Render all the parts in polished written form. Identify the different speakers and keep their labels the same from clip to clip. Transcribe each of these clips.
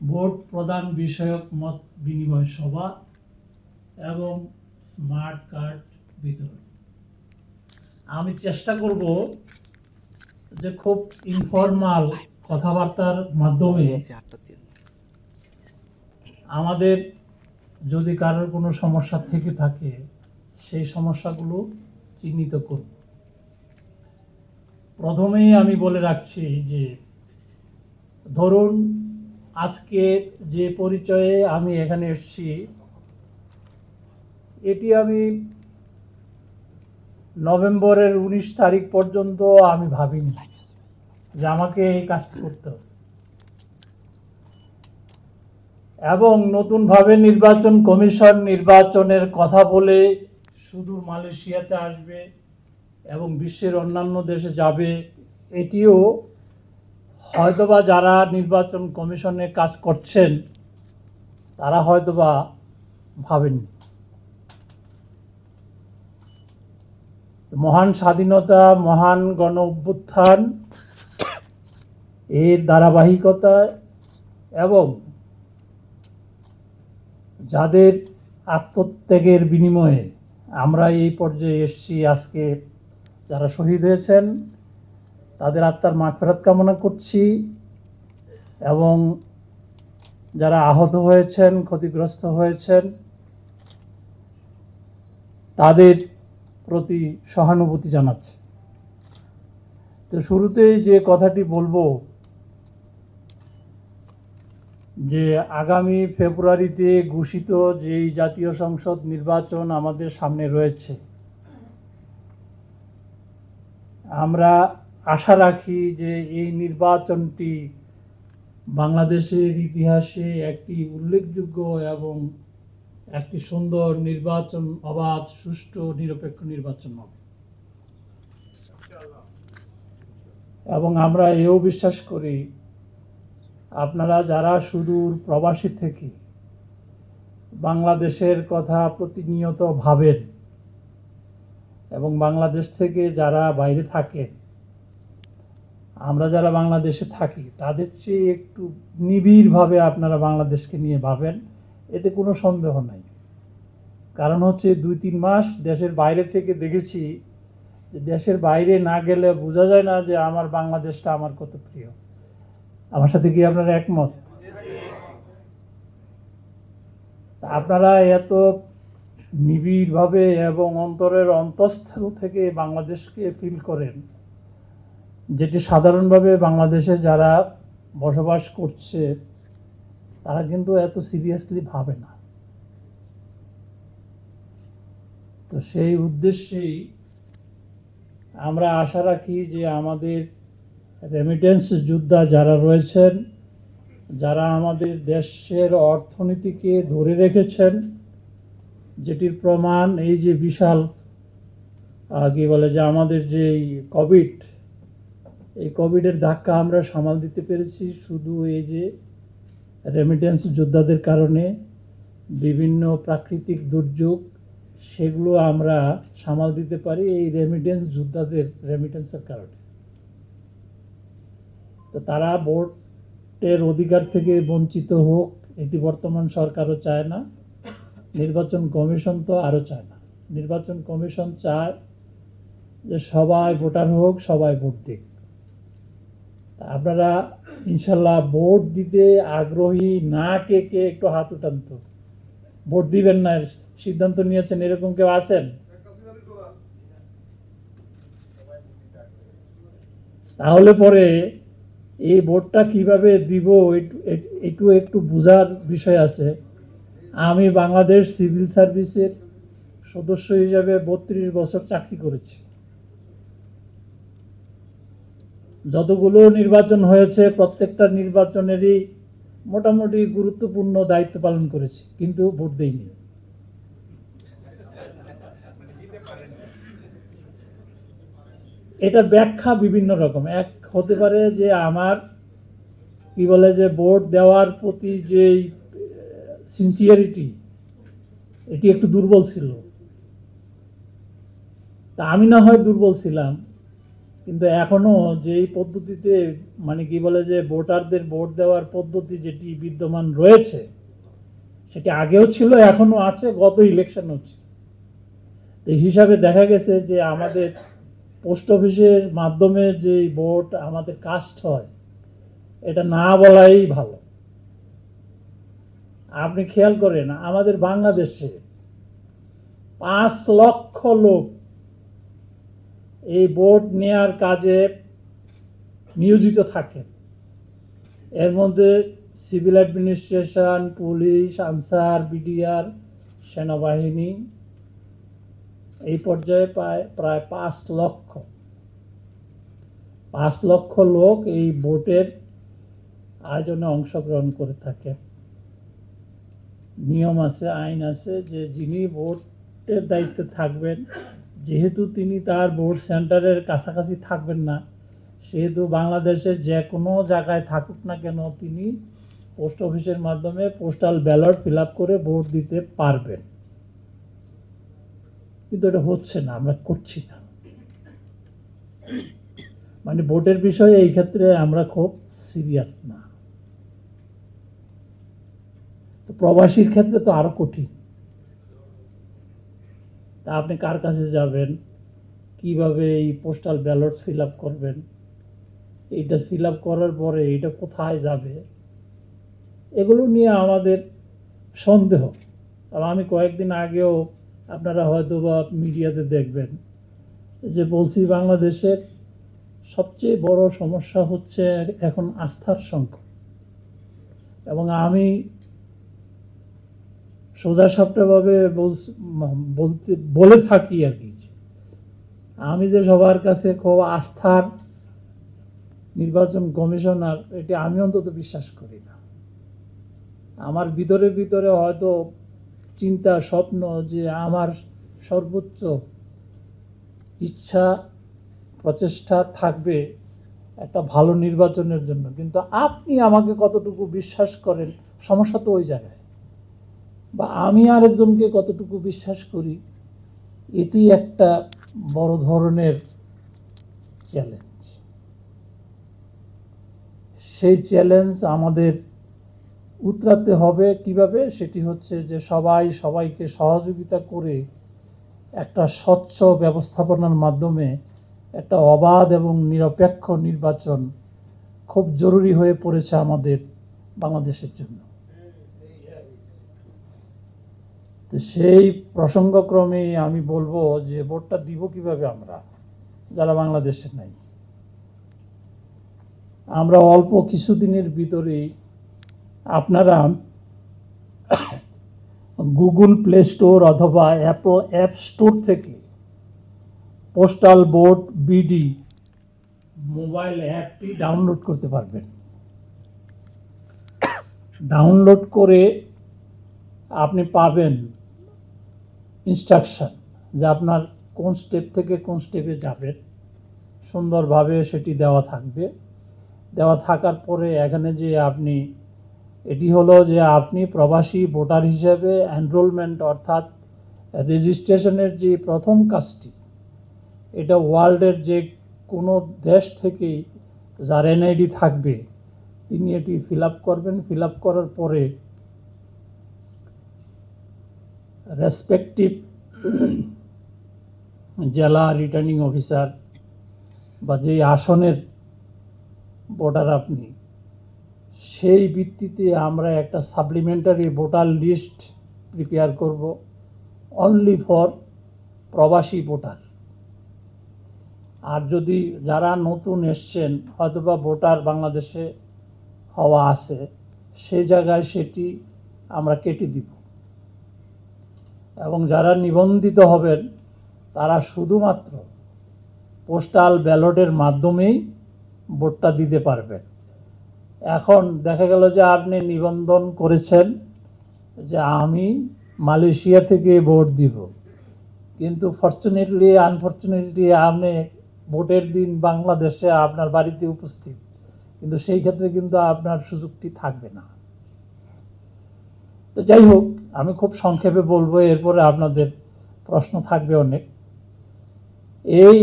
Speaker 1: Vote প্রদান বিষয়ক মত বিনিময় সভা এবং স্মার্ট কার্ড বিতরণ। আমি চেষ্টা করব যে খুব ইনফর্মাল কথাবার্তার মাধ্যমে আমাদের যদি কারোর কোনো সমস্যা থেকে থাকে সেই সমস্যাগুলো চিহ্নিত করব। প্রথমেই আমি বলে রাখছি যে ধরুন আজকে যে পরিচয়ে আমি এখানে এসেছি এটি আমি নভেম্বরের 19 তারিখ পর্যন্ত আমি ভাবিনি যে আমাকে এই কাজটি করতে হবে, এবং নতুনভাবে নির্বাচন কমিশন নির্বাচনের কথা বলে শুধু মালয়েশিয়াতে আসবে এবং বিশ্বের অন্যান্য দেশে যাবে, এটিও হয়তোবা যারা নির্বাচন কমিশনে কাজ করছেন তারা হয়তোবা ভাবেননি। মহান স্বাধীনতা, মহান গণ অভ্যুত্থান এর ধারাবাহিকতা এবং যাদের আত্মত্যাগের বিনিময়ে আমরা এই পর্যায়ে এসেছি, আজকে যারা শহীদ হয়েছেন তাদের আত্মার মাগফিরাত কামনা করছি, এবং যারা আহত হয়েছেন, ক্ষতিগ্রস্ত হয়েছেন তাদের প্রতি সহানুভূতি জানাচ্ছি। তো শুরুতেই যে কথাটি বলবো যে আগামী ফেব্রুয়ারিতে ঘোষিত যেই জাতীয় সংসদ নির্বাচন আমাদের সামনে রয়েছে, আমরা আশা রাখি যে এই নির্বাচনটি বাংলাদেশের ইতিহাসে একটি উল্লেখযোগ্য এবং একটি সুন্দর নির্বাচন, অবাধ, সুষ্ঠু, নিরপেক্ষ নির্বাচন হবে। এবং আমরা এও বিশ্বাস করি আপনারা যারা সুদূর প্রবাসী থেকে বাংলাদেশের কথা প্রতিনিয়ত ভাবেন এবং বাংলাদেশ থেকে যারা বাইরে থাকেন, আমরা যারা বাংলাদেশে থাকি তাদের চেয়ে একটু নিবিড়ভাবে আপনারা বাংলাদেশকে নিয়ে ভাবেন, এতে কোনো সন্দেহ নাই। কারণ হচ্ছে 2-3 মাস দেশের বাইরে থেকে দেখেছি যে দেশের বাইরে না গেলে বোঝা যায় না যে আমার বাংলাদেশটা আমার কত প্রিয়। আমার সাথে কি আপনারা একমত? আপনারা এত নিবিড়ভাবে এবং অন্তরের অন্তঃস্থল থেকে বাংলাদেশকে ফিল করেন, যেটি সাধারণভাবে বাংলাদেশে যারা বসবাস করছে তারা কিন্তু এত সিরিয়াসলি ভাবে না। তো সেই উদ্দেশ্যেই আমরা আশা রাখি যে আমাদের রেমিটেন্স যোদ্ধা যারা রয়েছেন, যারা আমাদের দেশের অর্থনীতিকে ধরে রেখেছেন, যেটির প্রমাণ এই যে বিশাল কি বলে যে আমাদের যে কোভিড, এই কোভিডের ধাক্কা আমরা সামাল দিতে পেরেছি শুধু এই যে রেমিটেন্স যোদ্ধাদের কারণে। বিভিন্ন প্রাকৃতিক দুর্যোগ সেগুলো আমরা সামাল দিতে পারি এই রেমিটেন্স যোদ্ধাদের রেমিটেন্সের কারণে। তো তারা ভোটের অধিকার থেকে বঞ্চিত হোক এটি বর্তমান সরকারও চায় না, নির্বাচন কমিশন তো আরও চায় না। নির্বাচন কমিশন চায় যে সবাই ভোটার হোক, সবাই ভোট দিক। আপনারা ইনশাল্লাহ ভোট দিতে আগ্রহী না কে কে একটু হাত উঠান তো। ভোট দিবেন না সিদ্ধান্ত নিয়েছেন এরকম কেউ আছেন? তাহলে পরে এই ভোটটা কিভাবে দিব একটু বোঝার বিষয় আছে। আমি বাংলাদেশ সিভিল সার্ভিসের সদস্য হিসাবে 32 বছর চাকরি করেছি। যতগুলো নির্বাচন হয়েছে প্রত্যেকটা নির্বাচনেরই মোটামুটি গুরুত্বপূর্ণ দায়িত্ব পালন করেছি, কিন্তু ভোট দেইনি। এটা ব্যাখ্যা বিভিন্ন রকম। এক হতে পারে যে আমার কি বলে যে ভোট দেওয়ার প্রতি যে সিনসিয়ারিটি এটি একটু দুর্বল ছিল। তা আমি না হয় দুর্বল ছিলাম, কিন্তু এখনো যেই পদ্ধতিতে মানে কি বলে যে ভোটারদের ভোট দেওয়ার পদ্ধতি যেটি বিদ্যমান রয়েছে সেটি আগেও ছিল, এখনো আছে, গত ইলেকশন হচ্ছে। এই হিসাবে দেখা গেছে যে আমাদের পোস্ট অফিসের মাধ্যমে যে ভোট আমাদের কাস্ট হয় এটা না বলাই ভালো। আপনি খেয়াল করেন আমাদের বাংলাদেশে 5 লক্ষ লোক এই ভোট নেয়ার কাজে নিয়োজিত থাকেন। এর মধ্যে civil administration, police, answer, BDR, সেনাবাহিনী, এই পর্যায়ে প্রায় 5 লক্ষ লোক এই ভোটের আয়োজনে অংশগ্রহণ করে থাকে। নিয়ম আছে, আইন আছে যে যিনি ভোটের দায়িত্বে থাকবেন, যেহেতু তিনি তার ভোট সেন্টারের কাছাকাছি থাকবেন না, সেহেতু বাংলাদেশের যে কোনো জায়গায় থাকুক না কেন তিনি পোস্ট অফিসের মাধ্যমে পোস্টাল ব্যালট ফিল আপ করে ভোট দিতে পারবেন। কিন্তু এটা হচ্ছে না, আমরা করছি না। মানে ভোটের বিষয়ে এই ক্ষেত্রে আমরা খুব সিরিয়াস না। তো প্রবাসীর ক্ষেত্রে তো আরো কঠিন। তা আপনি কার কাছে যাবেন, কিভাবে এই পোস্টাল ব্যালট ফিল আপ করবেন, এইটা ফিল আপ করার পরে এটা কোথায় যাবে, এগুলো নিয়ে আমাদের সন্দেহ। আর আমি কয়েকদিন আগেও আপনারা হয়তো বা মিডিয়াতে দেখবেন যে বলছি বাংলাদেশের সবচেয়ে বড় সমস্যা হচ্ছে এখন আস্থার সংকট। এবং আমি সোজাসাপটাভাবে বলে থাকি আর কি, আমি যে সবার কাছে খুব আস্থার নির্বাচন কমিশনার এটি আমি অন্তত বিশ্বাস করি না। আমার ভিতরে হয়তো চিন্তা, স্বপ্ন যে আমার সর্বোচ্চ ইচ্ছা, প্রচেষ্টা থাকবে একটা ভালো নির্বাচনের জন্য। কিন্তু আপনি আমাকে কতটুকু বিশ্বাস করেন, সমস্যা তো ওই জায়গায়। বা আমি আরেকজনকে কতটুকু বিশ্বাস করি, এটি একটা বড় ধরনের চ্যালেঞ্জ। সেই চ্যালেঞ্জ আমাদের উতরাতে হবে কিভাবে, সেটি হচ্ছে যে সবাইকে সহযোগিতা করে একটা স্বচ্ছ ব্যবস্থাপনার মাধ্যমে একটা অবাধ এবং নিরপেক্ষ নির্বাচন খুব জরুরি হয়ে পড়েছে আমাদের বাংলাদেশের জন্য। তো সেই প্রসঙ্গক্রমেই আমি বলবো যে ভোটটা দিব কিভাবে আমরা যারা বাংলাদেশে নাই। আমরা অল্প কিছুদিনের ভিতরেই আপনারা গুগল প্লে স্টোর অথবা অ্যাপল অ্যাপ স্টোর থেকে পোস্টাল ভোট বিডি মোবাইল অ্যাপটি ডাউনলোড করতে পারবেন। ডাউনলোড করে আপনি পাবেন ইনস্ট্রাকশন যে আপনার কোন স্টেপ থেকে কোন স্টেপে যাবেন, সুন্দরভাবে সেটি দেওয়া থাকবে। দেওয়া থাকার পরে এখানে যে আপনি, এটি হলো যে আপনি প্রবাসী ভোটার হিসেবে এনরোলমেন্ট অর্থাৎ রেজিস্ট্রেশনের যে প্রথম কাজটি, এটা ওয়ার্ল্ডের যে কোনো দেশ থেকেই যার এনআইডি থাকবে তিনি এটি ফিল আপ করবেন। ফিল আপ করার পরে রেসপেক্টিভ জেলা রিটার্নিং অফিসার বা যেই আসনের ভোটার আপনি, সেই ভিত্তিতে আমরা একটা সাপ্লিমেন্টারি ভোটার লিস্ট প্রিপেয়ার করব অনলি ফর প্রবাসী ভোটার। আর যদি যারা নতুন এসছেন হয়তোবা ভোটার বাংলাদেশে হওয়া আছে, সেই জায়গায় সেটি আমরা কেটে দিব। এবং যারা নিবন্ধিত হবেন তারা শুধুমাত্র পোস্টাল ব্যালটের মাধ্যমেই ভোটটা দিতে পারবেন। এখন দেখা গেল যে আপনি নিবন্ধন করেছেন যে আমি মালয়েশিয়া থেকে ভোট দিব, কিন্তু ফরচুনেটলি আনফরচুনেটলি আপনি ভোটের দিন বাংলাদেশে আপনার বাড়িতে উপস্থিত, কিন্তু সেই ক্ষেত্রে কিন্তু আপনার সুযোগটি থাকবে না। তো যাই হোক, আমি খুব সংক্ষেপে বলবো, এরপরে আপনাদের প্রশ্ন থাকবে অনেক। এই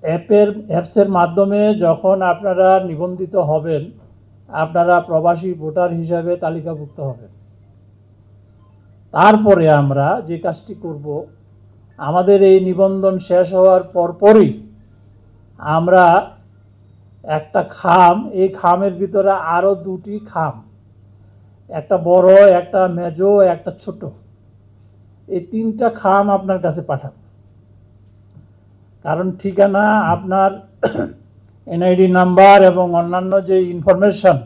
Speaker 1: অ্যাপসের মাধ্যমে যখন আপনারা নিবন্ধিত হবেন, আপনারা প্রবাসী ভোটার হিসাবে তালিকাভুক্ত হবেন। তারপরে আমরা যে কাজটি করব, আমাদের এই নিবন্ধন শেষ হওয়ার পরপরই আমরা একটা খাম, এই খামের ভিতরে আরও দুটি খাম, একটা বড়, একটা মেজো, একটা ছোট, এই তিনটা খাম আপনার কাছে পাঠাবো। কারণ ঠিকানা, আপনার এনআইডি নাম্বার এবং অন্যান্য যে ইনফরমেশন,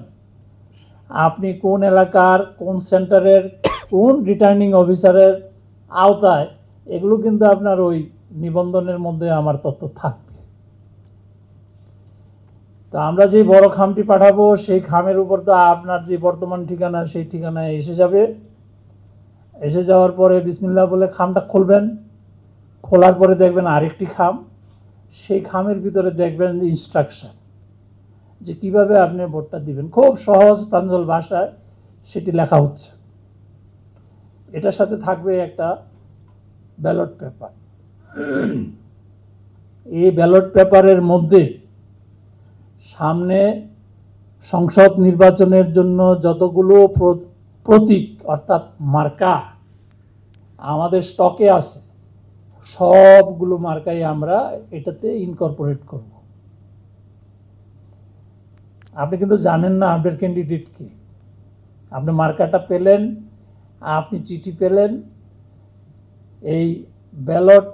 Speaker 1: আপনি কোন এলাকার, কোন সেন্টারের, কোন রিটার্নিং অফিসারের আওতায়, এগুলো কিন্তু আপনার ওই নিবন্ধনের মধ্যে আমার তথ্য থাকবে। তো আমরা যে বড় খামটি পাঠাবো, সেই খামের উপর তো আপনার যে বর্তমান ঠিকানা, সেই ঠিকানায় এসে যাবে। এসে যাওয়ার পরে বিসমিল্লাহ বলে খামটা খুলবেন। খোলার পরে দেখবেন আরেকটি খাম, সেই খামের ভিতরে দেখবেন ইনস্ট্রাকশন, যে কিভাবে আপনি ভোটটা দিবেন। খুব সহজ প্রাঞ্জল ভাষায় সেটি লেখা হচ্ছে। এটার সাথে থাকবে একটা ব্যালট পেপার। এই ব্যালট পেপারের মধ্যে সামনে সংসদ নির্বাচনের জন্য যতগুলো প্রতীক অর্থাৎ মার্কা আমাদের স্টকে আছে, সবগুলো মার্কাই আমরা এটাতে ইনকর্পোরেট করব। আপনি কিন্তু জানেন না আপনার ক্যান্ডিডেট কি। আপনি মার্কাটা পেলেন, আপনি চিঠি পেলেন, এই ব্যালট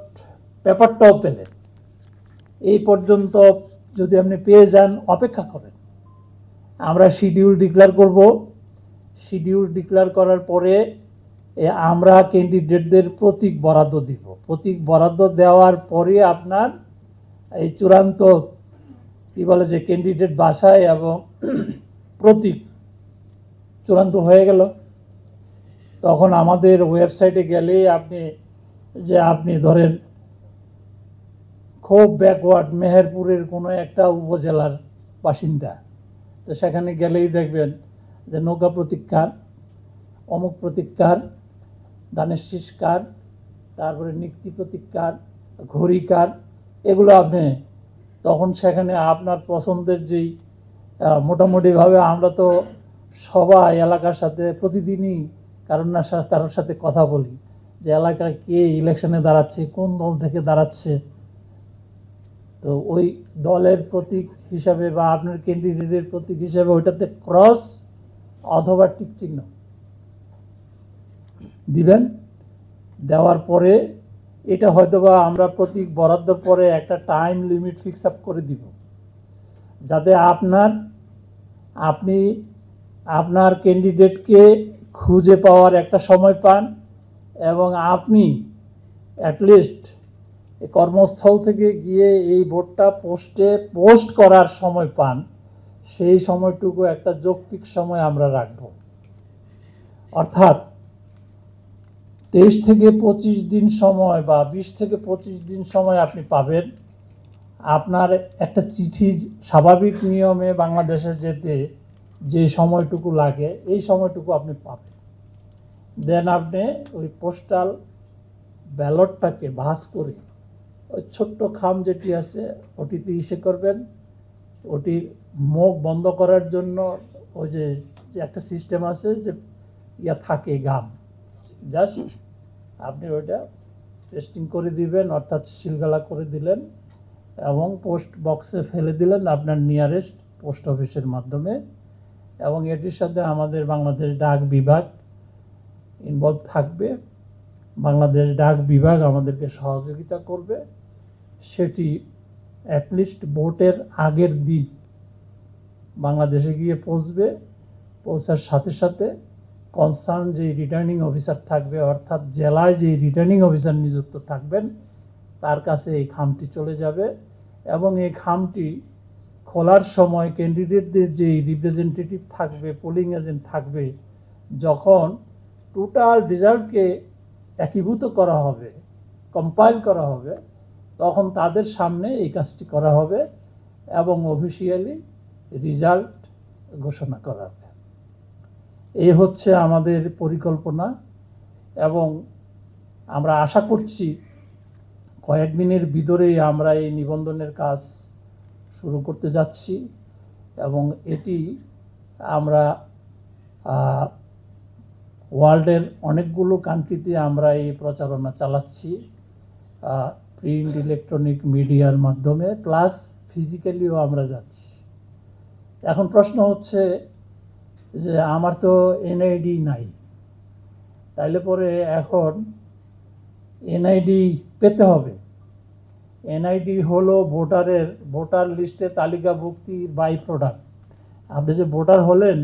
Speaker 1: পেপারটাও পেলেন। এই পর্যন্ত যদি আপনি পেয়ে যান, অপেক্ষা করেন। আমরা শিডিউল ডিক্লেয়ার করব। শিডিউল ডিক্লেয়ার করার পরে আমরা ক্যান্ডিডেটদের প্রতীক বরাদ্দ দিব। প্রতীক বরাদ্দ দেওয়ার পরে আপনার এই চূড়ান্ত কি বলে যে ক্যান্ডিডেট বাছাই এবং প্রতীক চূড়ান্ত হয়ে গেল। তখন আমাদের ওয়েবসাইটে গেলে আপনি ধরেন খুব ব্যাকওয়ার্ড মেহেরপুরের কোনো একটা উপজেলার বাসিন্দা, তো সেখানে গেলেই দেখবেন যে নৌকা প্রতীক্ষার, অমুক প্রতীক্ষার, ধানের শীষকার, তারপরে নিক্তি প্রতীক্ষার, ঘড়িকার, এগুলো আপনি তখন সেখানে আপনার পছন্দের যেই মোটামুটিভাবে আমরা তো সবাই এলাকার সাথে প্রতিদিনই কারোর সাথে কথা বলি যে এলাকায় কে ইলেকশনে দাঁড়াচ্ছে, কোন দল থেকে দাঁড়াচ্ছে। তো ওই দলের প্রতীক হিসাবে বা আপনার ক্যান্ডিডেটের প্রতীক হিসাবে ওইটাতে ক্রস অথবা টিক চিহ্ন দিবেন। দেওয়ার পরে এটা হয়তোবা আমরা প্রতীক বরাদ্দর পরে একটা টাইম লিমিট ফিক্স আপ করে দিব, যাতে আপনি আপনার ক্যান্ডিডেটকে খুঁজে পাওয়ার একটা সময় পান এবং আপনি অ্যাটলিস্ট কর্মস্থল থেকে গিয়ে এই ভোটটা পোস্ট করার সময় পান। সেই সময়টুকু একটা যৌক্তিক সময় আমরা রাখব। অর্থাৎ 23 থেকে 25 দিন সময় বা 20 থেকে 25 দিন সময় আপনি পাবেন। আপনার একটা চিঠি স্বাভাবিক নিয়মে বাংলাদেশে যেতে যে সময়টুকু লাগে, এই সময়টুকু আপনি পাবেন। দেন আপনি ওই পোস্টাল ব্যালটটাকে ভাঁজ করে ওই ছোট্ট খাম যেটি আছে ওটিতে ইসে করবেন। ওটির মুখ বন্ধ করার জন্য ওই যে একটা সিস্টেম আছে যে থাকে গাম, জাস্ট আপনি ওইটা পেস্টিং করে দিবেন, অর্থাৎ সিলগালা করে দিলেন এবং পোস্ট বক্সে ফেলে দিলেন আপনার নিয়ারেস্ট পোস্ট অফিসের মাধ্যমে। এবং এটির সাথে আমাদের বাংলাদেশ ডাক বিভাগ ইনভলভ থাকবে। বাংলাদেশ ডাক বিভাগ আমাদেরকে সহযোগিতা করবে। সেটি অ্যাটলিস্ট ভোটের আগের দিন বাংলাদেশে গিয়ে পৌঁছবে। পৌঁছার সাথে সাথে কনসার্ন যে রিটার্নিং অফিসার থাকবে, অর্থাৎ জেলায় যে রিটার্নিং অফিসার নিযুক্ত থাকবেন, তার কাছে এই খামটি চলে যাবে। এবং এই খামটি খোলার সময় ক্যান্ডিডেটদের যে রিপ্রেজেন্টেটিভ থাকবে, পোলিং এজেন্ট থাকবে, যখন টোটাল রেজাল্টকে একীভূত করা হবে, কম্পাইল করা হবে, তখন তাদের সামনে এই কাজটি করা হবে এবং অফিসিয়ালি রেজাল্ট ঘোষণা করা হবে। এই হচ্ছে আমাদের পরিকল্পনা এবং আমরা আশা করছি কয়েকদিনের ভিতরেই আমরা এই নিবন্ধনের কাজ শুরু করতে যাচ্ছি এবং এটি আমরা ওয়ার্ল্ডের অনেকগুলো কান্ট্রিতে আমরা এই প্রচারণা চালাচ্ছি, প্রিন্ট ইলেকট্রনিক মিডিয়ার মাধ্যমে, প্লাস ফিজিক্যালিও আমরা যাচ্ছি। এখন প্রশ্ন হচ্ছে যে আমার তো এনআইডি নাই, তাইলে পরে এখন এনআইডি পেতে হবে। এনআইডি হলো ভোটার লিস্টে তালিকাভুক্তির বাই প্রোডাক্ট। আপনি যে ভোটার হলেন,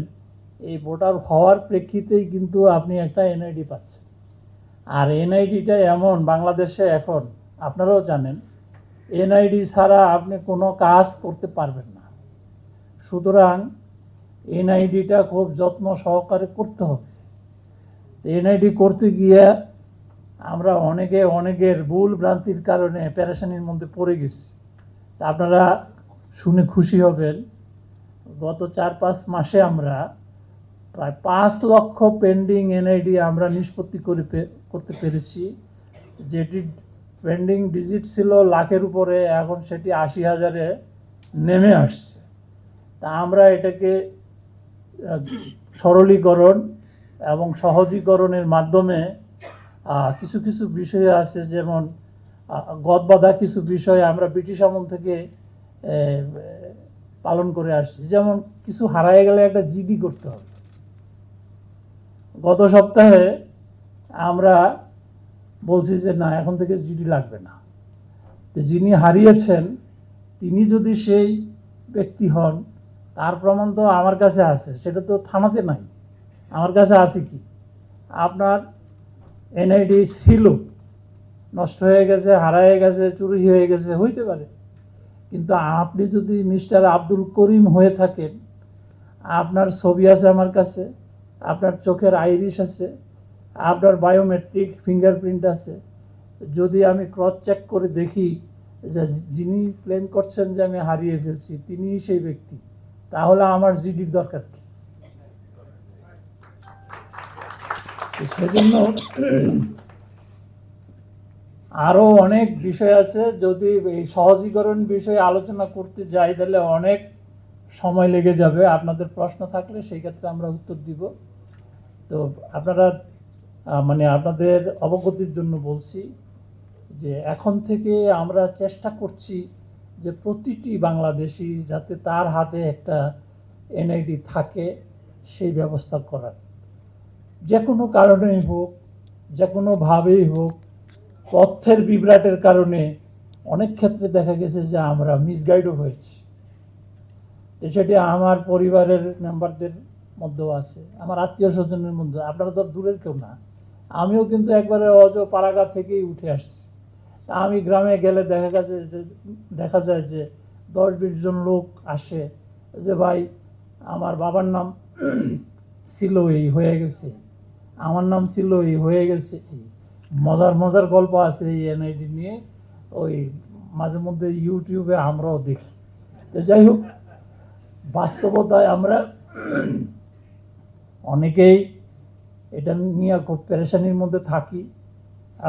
Speaker 1: এই ভোটার হওয়ার প্রেক্ষিতেই কিন্তু আপনি একটা এনআইডি পাচ্ছেন। আর এনআইডিটা এমন বাংলাদেশে এখন আপনারাও জানেন, এনআইডি ছাড়া আপনি কোনো কাজ করতে পারবেন না। সুতরাং এনআইডিটা খুব যত্ন সহকারে করতে হবে। এনআইডি করতে গিয়ে আমরা অনেকের ভুল ভ্রান্তির কারণে পেরেশানির মধ্যে পড়ে গেছি। তা আপনারা শুনে খুশি হবেন, গত 4-5 মাসে আমরা প্রায় 5 লক্ষ পেন্ডিং এনআইডি আমরা নিষ্পত্তি করতে পেরেছি। যেটি পেন্ডিং ডিজিট ছিল লাখের উপরে, এখন সেটি 80,000-এ নেমে আসছে। তা আমরা এটাকে সরলীকরণ এবং সহজীকরণের মাধ্যমে কিছু কিছু বিষয় আছে, যেমন গদবাধা কিছু বিষয় আমরা ব্রিটিশ আমল থেকে পালন করে আসছি। যেমন কিছু হারায় গেলে একটা জিডি করতে হবে। গত সপ্তাহে আমরা বলছি যে না, এখন থেকে জিডি লাগবে না। যিনি হারিয়েছেন তিনি যদি সেই ব্যক্তি হন, তার প্রমাণ তো আমার কাছে আছে, সেটা তো থানাতে নাই। আমার কাছে আছে কি, আপনার এনআইডি ছিল, নষ্ট হয়ে গেছে, হারায় গেছে, চুরি হয়ে গেছে, হইতে পারে। কিন্তু আপনি যদি মিস্টার আব্দুল করিম হয়ে থাকেন, আপনার ছবি আছে আমার কাছে, আপনার চোখের আইরিশ আছে, আপনার বায়োমেট্রিক ফিঙ্গারপ্রিন্ট আছে। যদি আমি ক্রস চেক করে দেখি যে যিনি ক্লেম করছেন যে আমি হারিয়ে ফেলছি তিনিই সেই ব্যক্তি, তাহলে আমার জিডির দরকার কি? সেজন্য আরও অনেক বিষয় আছে। যদি এই সহজীকরণ বিষয়ে আলোচনা করতে যাই তাহলে অনেক সময় লেগে যাবে। আপনাদের প্রশ্ন থাকলে সেই ক্ষেত্রে আমরা উত্তর দিব। তো আপনারা আপনাদের অবগতির জন্য বলছি যে এখন থেকে আমরা চেষ্টা করছি যে প্রতিটি বাংলাদেশি যাতে তার হাতে একটা এনআইডি থাকে সেই ব্যবস্থা করার। যে কোনো কারণেই হোক, যে কোনোভাবেই হোক, তথ্যের বিভ্রাটের কারণে অনেক ক্ষেত্রে দেখা গেছে যে আমরা মিসগাইডও হয়েছি। তো সেটি আমার পরিবারের মেম্বারদের মধ্যেও আছে, আমার আত্মীয় স্বজনের মধ্যে। আপনারা তো দূরের কেউ না, আমিও কিন্তু একবারে পাড়াগাঁ থেকেই উঠে আসছি। তা আমি গ্রামে গেলে দেখা যায় যে 10-20 জন লোক আসে যে ভাই আমার বাবার নাম ছিল এই হয়ে গেছে, আমার নাম ছিল এই হয়ে গেছে। মজার গল্প আছে এই এনআইডি নিয়ে, ওই মাঝে মধ্যে ইউটিউবে আমরাও দেখি। তো যাই হোক, বাস্তবতায় আমরা অনেকেই এটা নিয়ে খুব পেরেশানির মধ্যে থাকি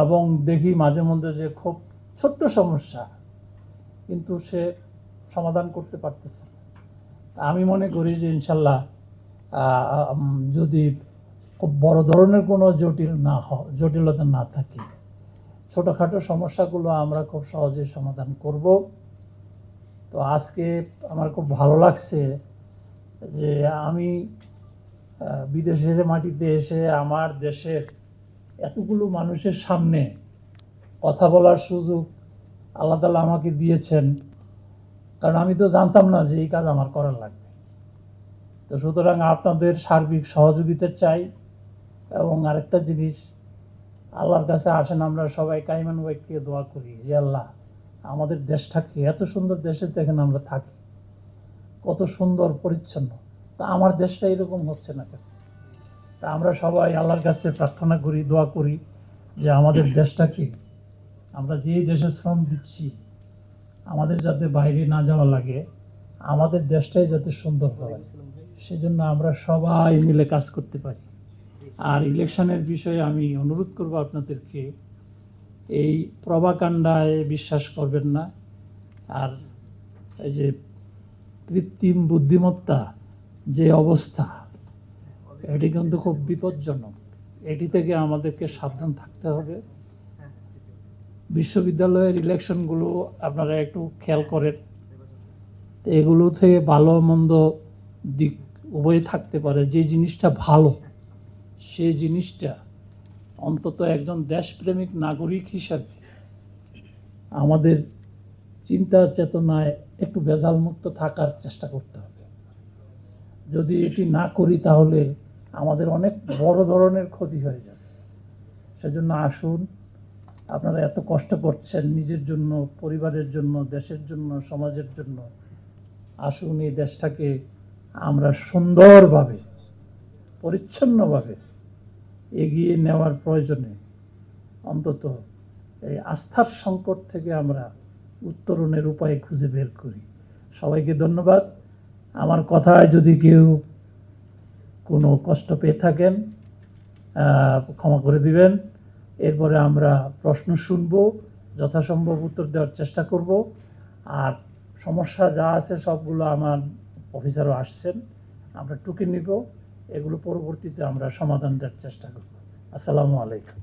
Speaker 1: এবং দেখি মাঝে মধ্যে যে খুব ছোট্ট সমস্যা, কিন্তু সে সমাধান করতে পারতেছে না। আমি মনে করি যে ইনশাল্লাহ যদি খুব বড় ধরনের কোনো জটিলতা না থাকে, ছোটোখাটো সমস্যাগুলো আমরা খুব সহজে সমাধান করব। তো আজকে আমার খুব ভালো লাগছে যে আমি বিদেশের মাটিতে এসে আমার দেশের এতগুলো মানুষের সামনে কথা বলার সুযোগ আল্লাহ তাআলা আমাকে দিয়েছেন। কারণ আমি তো জানতাম না যে এই কাজ আমার করা লাগবে। তো সুতরাং আপনাদের সার্বিক সহযোগিতা চাই। এবং আরেকটা জিনিস, আল্লাহর কাছে আসেন আমরা সবাই কাইমান ওয়াইকে দোয়া করি যে আল্লাহ আমাদের দেশটাকে, এত সুন্দর দেশে দেখেন আমরা থাকি, কত সুন্দর পরিচ্ছন্ন, তা আমার দেশটা এরকম হচ্ছে না কেন? তা আমরা সবাই আল্লাহর কাছে প্রার্থনা করি, দোয়া করি যে আমাদের দেশটাকে, আমরা যেই দেশে শ্রম দিচ্ছি, আমাদের যাতে বাইরে না যাওয়া লাগে, আমাদের দেশটাই যাতে সুন্দর হয়, সেজন্য আমরা সবাই মিলে কাজ করতে পারি। আর ইলেকশনের বিষয়ে আমি অনুরোধ করব আপনাদেরকে, এই প্রভাকাণ্ডায় বিশ্বাস করবেন না। আর এই যে কৃত্রিম বুদ্ধিমত্তা যে অবস্থা, এটি কিন্তু খুব বিপজ্জনক। এটি থেকে আমাদেরকে সাবধান থাকতে হবে। বিশ্ববিদ্যালয়ের ইলেকশনগুলো আপনারা একটু খেয়াল করেন, এগুলো থেকে ভালো মন্দ দিক উভয় থাকতে পারে। যে জিনিসটা ভালো, সেই জিনিসটা অন্তত একজন দেশপ্রেমিক নাগরিক হিসাবে আমাদের চিন্তা চেতনায় একটু ভেজালমুক্ত থাকার চেষ্টা করতে হবে। যদি এটি না করি তাহলে আমাদের অনেক বড় ধরনের ক্ষতি হয়ে যাবে। সেজন্য আসুন, আপনারা এত কষ্ট করছেন নিজের জন্য, পরিবারের জন্য, দেশের জন্য, সমাজের জন্য, আসুন এই দেশটাকে আমরা সুন্দরভাবে, পরিচ্ছন্নভাবে এগিয়ে নেওয়ার প্রয়োজনে অন্তত এই আস্থার সংকট থেকে আমরা উত্তরণের উপায় খুঁজে বের করি। সবাইকে ধন্যবাদ। আমার কথায় যদি কেউ কোনো কষ্ট পেয়ে থাকেন ক্ষমা করে দিবেন। এরপরে আমরা প্রশ্ন শুনব, যথাসম্ভব উত্তর দেওয়ার চেষ্টা করব। আর সমস্যা যা আছে সবগুলো আমার অফিসারও আসছেন, আমরা টুকে নিব। এগুলো পরবর্তীতে আমরা সমাধান দেওয়ার চেষ্টা করব। আসসালামু আলাইকুম।